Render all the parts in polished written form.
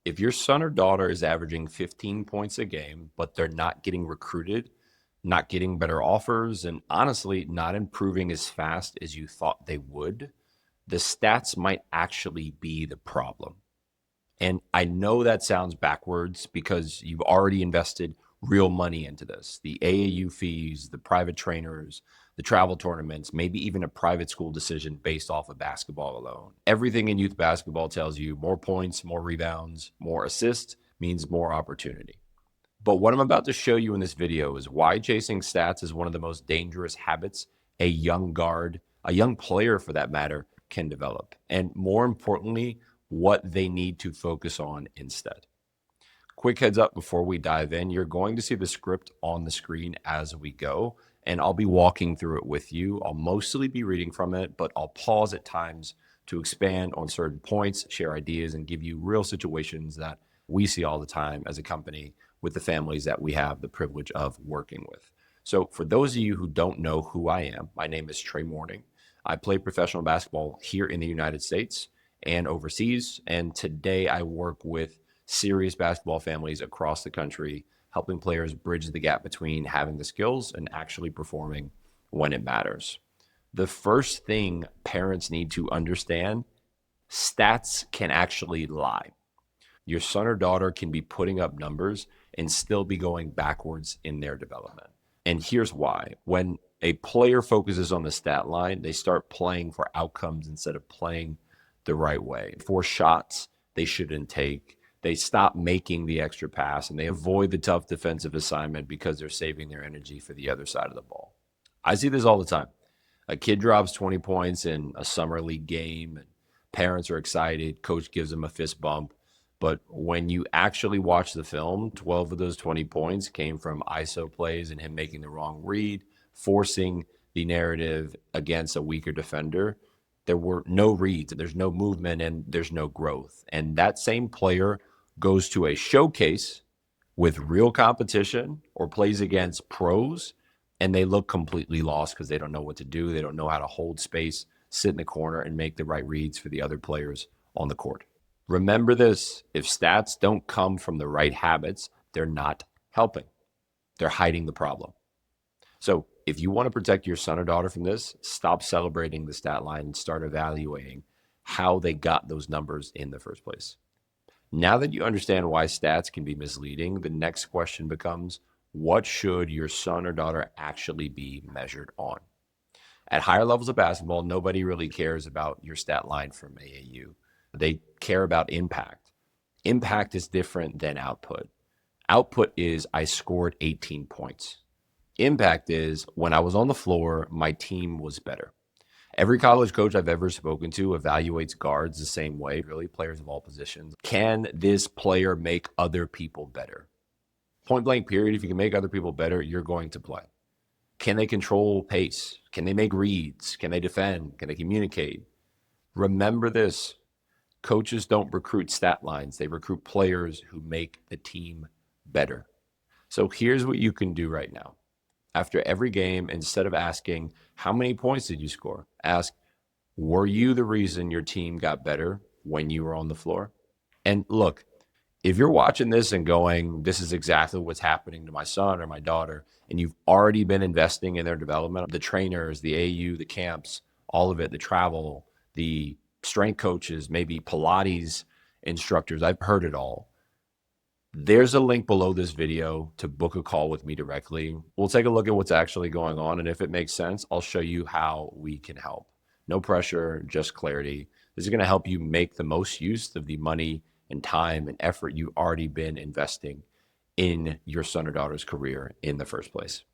If your son or daughter is averaging 15 points a game, but they're not getting recruited, not getting better offers, and honestly, not improving as fast as you thought they would, the stats might actually be the problem. And I know that sounds backwards because you've already invested real money into this. The AAU fees, the private trainers, the travel tournaments, maybe even a private school decision based off of basketball alone. Everything in youth basketball tells you more points, more rebounds, more assists means more opportunity. But what I'm about to show you in this video is why chasing stats is one of the most dangerous habits a young guard, a young player for that matter, can develop. And more importantly, what they need to focus on instead. Quick heads up before we dive in, you're going to see the script on the screen as we go, and I'll be walking through it with you. I'll mostly be reading from it, but I'll pause at times to expand on certain points, share ideas, and give you real situations that we see all the time as a company with the families that we have the privilege of working with. So for those of you who don't know who I am, my name is Trey Mourning. I play professional basketball here in the United States and overseas. And today I work with serious basketball families across the country, helping players bridge the gap between having the skills and actually performing when it matters. The first thing parents need to understand, stats can actually lie. Your son or daughter can be putting up numbers and still be going backwards in their development. And here's why. When a player focuses on the stat line, they start playing for outcomes instead of playing the right way. For shots they shouldn't take, they stop making the extra pass, and they avoid the tough defensive assignment because they're saving their energy for the other side of the ball. I see this all the time. A kid drops 20 points in a summer league game, and parents are excited, coach gives them a fist bump. But when you actually watch the film, 12 of those 20 points came from ISO plays and him making the wrong read, forcing the narrative against a weaker defender. There were no reads, there's no movement, and there's no growth. And that same player goes to a showcase with real competition or plays against pros, and they look completely lost because they don't know what to do. They don't know how to hold space, sit in the corner, and make the right reads for the other players on the court. Remember this, if stats don't come from the right habits, they're not helping. They're hiding the problem. So if you want to protect your son or daughter from this, stop celebrating the stat line and start evaluating how they got those numbers in the first place. Now that you understand why stats can be misleading, the next question becomes, what should your son or daughter actually be measured on? At higher levels of basketball, nobody really cares about your stat line from AAU. They care about impact. Impact is different than output. Output is I scored 18 points. Impact is when I was on the floor, my team was better. Every college coach I've ever spoken to evaluates guards the same way, really players of all positions. Can this player make other people better? Point blank period, if you can make other people better, you're going to play. Can they control pace? Can they make reads? Can they defend? Can they communicate? Remember this. Coaches don't recruit stat lines. They recruit players who make the team better. So here's what you can do right now. After every game, instead of asking, how many points did you score? Ask, were you the reason your team got better when you were on the floor? And look, if you're watching this and going, this is exactly what's happening to my son or my daughter, and you've already been investing in their development, the trainers, the AU, the camps, all of it, the travel, the strength coaches, maybe Pilates instructors, I've heard it all. There's a link below this video to book a call with me directly. We'll take a look at what's actually going on, and if it makes sense, I'll show you how we can help. No pressure, just clarity. This is going to help you make the most use of the money and time and effort you've already been investing in your son or daughter's career in the first place.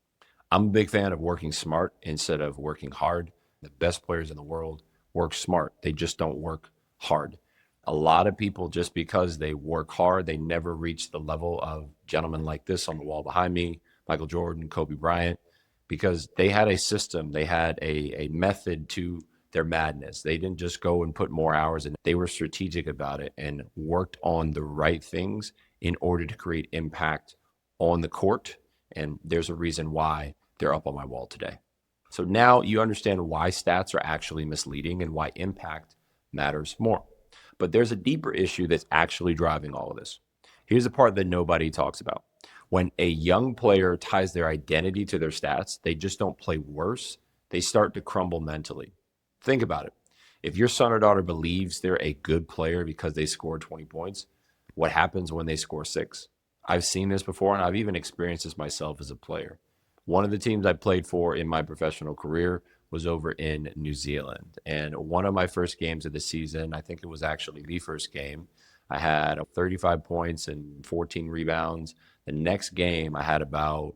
I'm a big fan of working smart instead of working hard. The best players in the world work smart. They just don't work hard. A lot of people, just because they work hard, they never reach the level of gentlemen like this on the wall behind me, Michael Jordan, Kobe Bryant, because they had a system, they had a method to their madness. They didn't just go and put more hours in. They were strategic about it and worked on the right things in order to create impact on the court. And there's a reason why they're up on my wall today. So now you understand why stats are actually misleading and why impact matters more. But there's a deeper issue that's actually driving all of this. Here's the part that nobody talks about. When a young player ties their identity to their stats, they just don't play worse. They start to crumble mentally. Think about it. If your son or daughter believes they're a good player because they scored 20 points, what happens when they score 6? I've seen this before, and I've even experienced this myself as a player. One of the teams I played for in my professional career was over in New Zealand. And one of my first games of the season, I think it was actually the first game, I had 35 points and 14 rebounds. The next game, I had about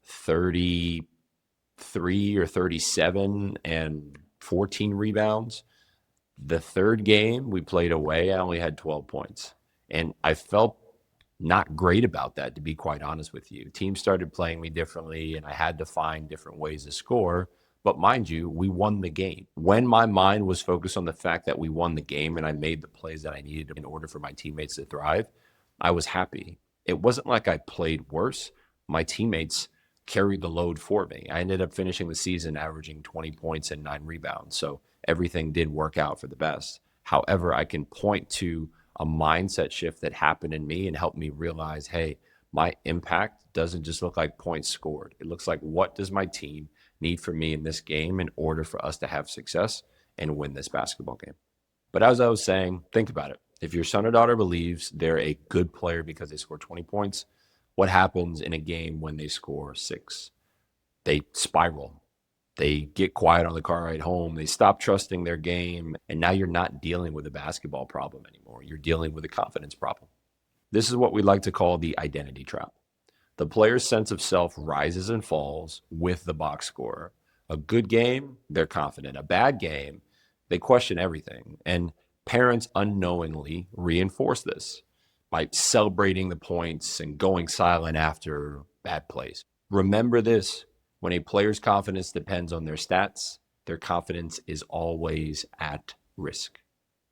33 or 37 and 14 rebounds. The third game we played away, I only had 12 points. And I felt not great about that, to be quite honest with you. Teams started playing me differently, and I had to find different ways to score. But mind you, we won the game. When my mind was focused on the fact that we won the game and I made the plays that I needed in order for my teammates to thrive, I was happy. It wasn't like I played worse. My teammates carried the load for me. I ended up finishing the season averaging 20 points and 9 rebounds. So everything did work out for the best. However, I can point to a mindset shift that happened in me and helped me realize, hey, my impact doesn't just look like points scored. It looks like, what does my team need from me in this game in order for us to have success and win this basketball game? But as I was saying, think about it. If your son or daughter believes they're a good player because they score 20 points, what happens in a game when they score 6? They spiral. They get quiet on the car ride home. They stop trusting their game. And now you're not dealing with a basketball problem anymore. You're dealing with a confidence problem. This is what we like to call the identity trap. The player's sense of self rises and falls with the box score. A good game, they're confident. A bad game, they question everything. And parents unknowingly reinforce this by celebrating the points and going silent after bad plays. Remember this: when a player's confidence depends on their stats, their confidence is always at risk.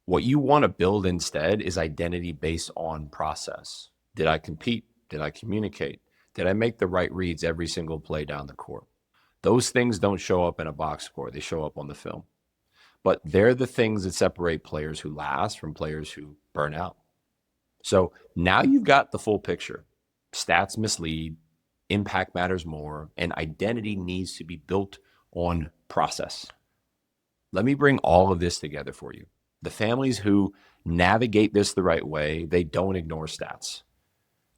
What you want to build instead is identity based on process. Did I compete? Did I communicate? Did I make the right reads every single play down the court? Those things don't show up in a box score. They show up on the film. But they're the things that separate players who last from players who burn out. So now you've got the full picture. Stats mislead, impact matters more, and identity needs to be built on process. Let me bring all of this together for you. The families who navigate this the right way, they don't ignore stats.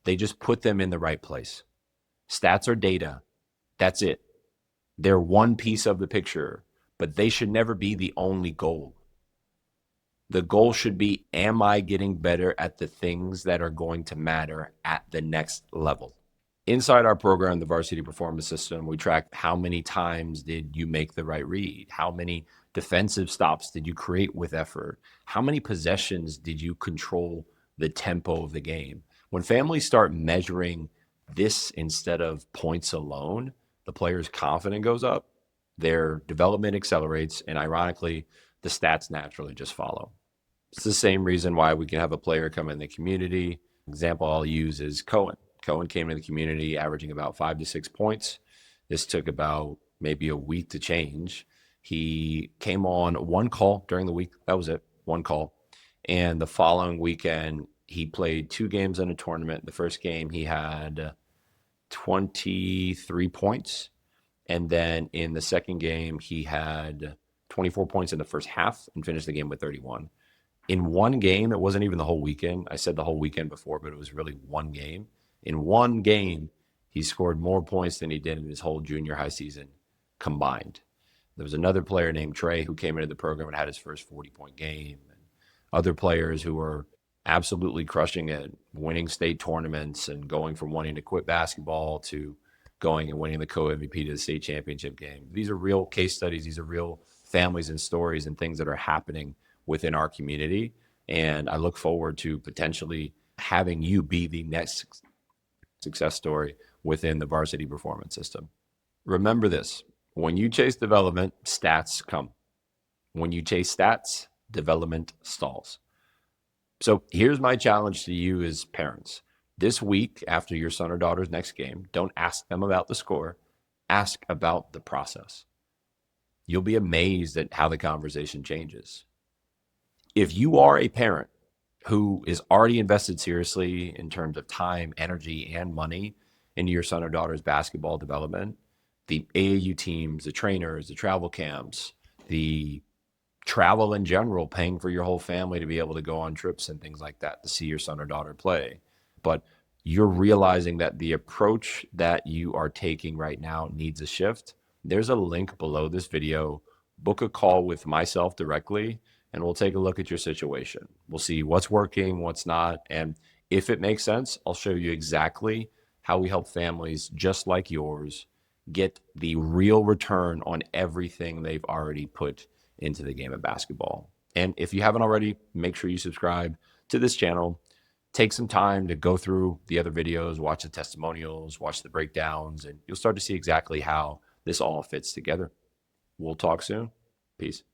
They just put them in the right place. Stats are data. That's it. They're one piece of the picture, but they should never be the only goal. The goal should be, am I getting better at the things that are going to matter at the next level? Inside our program, the Varsity Performance System, we track how many times did you make the right read? How many defensive stops did you create with effort? How many possessions did you control the tempo of the game? When families start measuring this instead of points alone, the player's confidence goes up, their development accelerates, and ironically, the stats naturally just follow. It's the same reason why we can have a player come in the community. Example I'll use is Cohen. Cohen came into the community averaging about 5 to 6 points. This took about maybe a week to change. He came on one call during the week. That was it, one call. And the following weekend, he played 2 games in a tournament. The first game, he had 23 points. And then in the second game, he had 24 points in the first half and finished the game with 31. In one game, it wasn't even the whole weekend. I said the whole weekend before, but it was really one game. In one game, he scored more points than he did in his whole junior high season combined. There was another player named Trey who came into the program and had his first 40-point game. And other players who were absolutely crushing it, winning state tournaments and going from wanting to quit basketball to going and winning the co-MVP to the state championship game. These are real case studies. These are real families and stories and things that are happening within our community. And I look forward to potentially having you be the next success story within the Varsity Performance System. Remember this: when you chase development, stats come. When you chase stats, development stalls. So here's my challenge to you as parents. This week, after your son or daughter's next game, don't ask them about the score. Ask about the process. You'll be amazed at how the conversation changes. If you are a parent who is already invested seriously in terms of time, energy, and money into your son or daughter's basketball development, the AAU teams, the trainers, the travel camps, the travel in general, paying for your whole family to be able to go on trips and things like that to see your son or daughter play. But you're realizing that the approach that you are taking right now needs a shift. There's a link below this video. Book a call with myself directly, and we'll take a look at your situation. We'll see what's working, what's not. And if it makes sense, I'll show you exactly how we help families just like yours get the real return on everything they've already put into the game of basketball. And if you haven't already, make sure you subscribe to this channel. Take some time to go through the other videos, watch the testimonials, watch the breakdowns, and you'll start to see exactly how this all fits together. We'll talk soon. Peace.